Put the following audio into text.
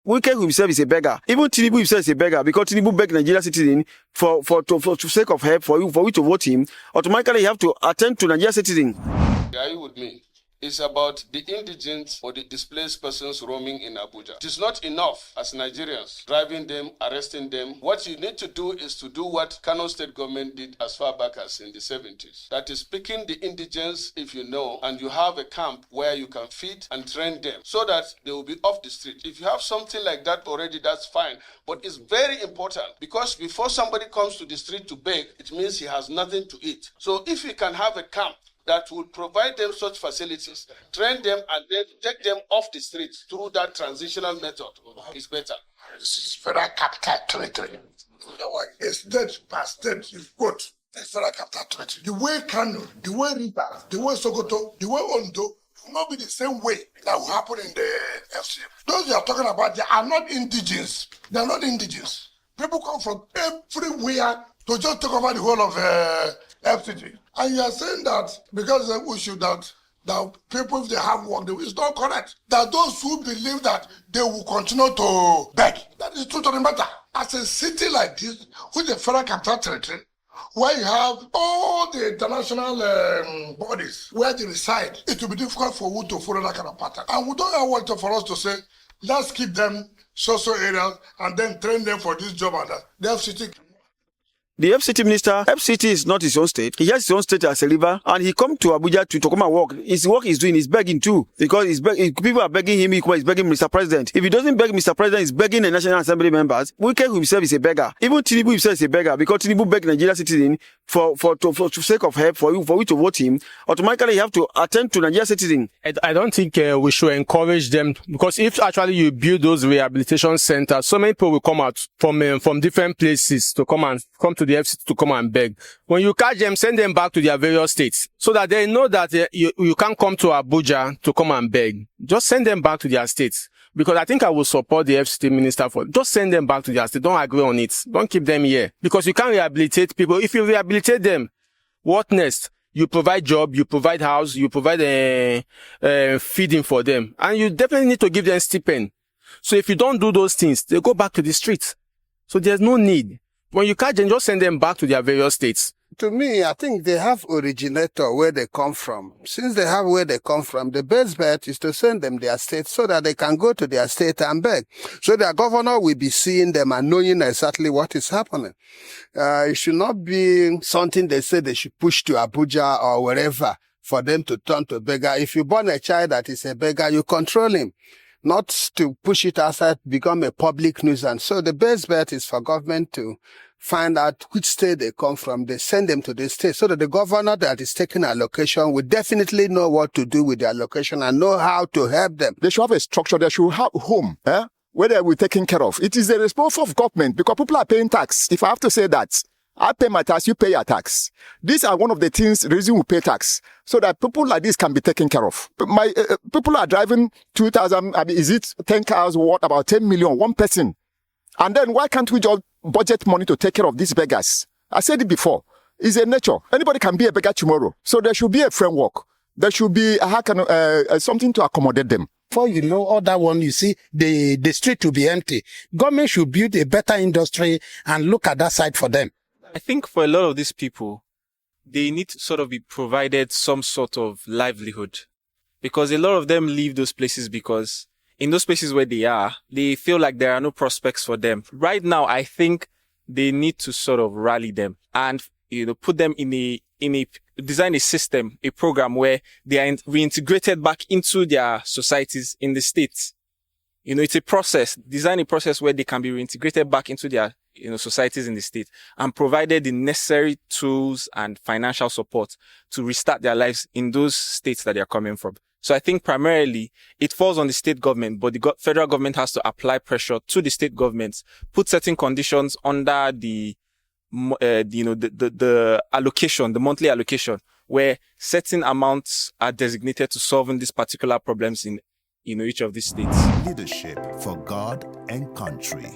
Wike himself is a beggar. Even Tinubu himself is a beggar because Tinubu begged Nigerian citizen for sake of help for you to vote him. Automatically, you have to attend to Nigerian citizen. Are you with me? It's about the indigent or the displaced persons roaming in Abuja. It is not enough as Nigerians driving them, arresting them. What you need to do is to do what Kano State government did as far back as in the 70s. That is picking the indigents, if you know, and you have a camp where you can feed and train them so that they will be off the street. If you have something like that already, that's fine. But it's very important because before somebody comes to the street to beg, it means he has nothing to eat. So if you can have a camp that will provide them such facilities, train them, and then take them off the streets through that transitional method is better. This is federal capital territory. It's state by state, you've got the federal capital territory. The way Kano, the way Rivers, the way Sokoto, the way Ondo will not be the same way that will happen in the FCM. Those you are talking about, they are not indigenous. They are not indigenous. People come from everywhere to just take over the whole of FCT. And you are saying that because it's an issue that people, if they have work, it's not correct. That those who believe that they will continue to beg. That is true to the matter. As a city like this, with the federal capital territory, where you have all the international bodies where they reside, it will be difficult for you to follow that kind of pattern. And we don't want for us to say, let's keep them social areas and then train them for this job and that. The FCT. The FCT minister, FCT is not his own state. He has his own state as a river, and he come to Abuja to come and work. His work he's doing is begging too, because people are begging him. He's begging Mr. President. If he doesn't beg Mr. President, he's begging the National Assembly members. Wike himself is a beggar. Even Tinubu himself is a beggar because Tinubu begged Nigerian citizen for sake of help for you to vote him. Automatically, you have to attend to Nigerian citizen. I don't think we should encourage them, because if actually you build those rehabilitation centers, so many people will come out from different places to come to the FCT to come and beg. When you catch them, send them back to their various states so that they know that you can't come to Abuja to come and beg. Just send them back to their states. Because I think I will support the FCT minister for just send them back to their state. Don't agree on it. Don't keep them here. Because you can't rehabilitate people. If you rehabilitate them, what next? You provide job, you provide house, you provide feeding for them. And you definitely need to give them stipend. So if you don't do those things, they go back to the streets. So there's no need. When you catch them, just send them back to their various states. To me, I think they have originator where they come from. Since they have where they come from, the best bet is to send them their state so that they can go to their state and beg. So their governor will be seeing them and knowing exactly what is happening. It should not be something they say they should push to Abuja or wherever for them to turn to beggar. If you born a child that is a beggar, you control him. Not to push it outside, become a public nuisance. So the best bet is for government to find out which state they come from. They send them to the state so that the governor that is taking allocation will definitely know what to do with the allocation and know how to help them. They should have a structure. They should have home, where they will be taken care of. It is the responsibility of government because people are paying tax. If I have to say that, I pay my tax, you pay your tax. These are one of the reason we pay tax, so that people like this can be taken care of. People are driving 2,000, is it 10 cars, what about 10 million, one person? And then why can't we just budget money to take care of these beggars? I said it before, it's a nature. Anybody can be a beggar tomorrow. So there should be a framework. There should be something to accommodate them. Before you know all that one, you see the street will be empty. Government should build a better industry and look at that side for them. I think for a lot of these people, they need to sort of be provided some sort of livelihood, because a lot of them leave those places because in those places where they feel like there are no prospects for them. Right now, I think they need to sort of rally them and, put them design a system, a program where they are reintegrated back into their societies in the states. It's a process, design a process where they can be reintegrated back into their societies in the state and provided the necessary tools and financial support to restart their lives in those states that they are coming from. So I think primarily it falls on the state government, but the federal government has to apply pressure to the state governments, put certain conditions under the allocation, the monthly allocation, where certain amounts are designated to solving these particular problems in each of these states. Leadership for God and country.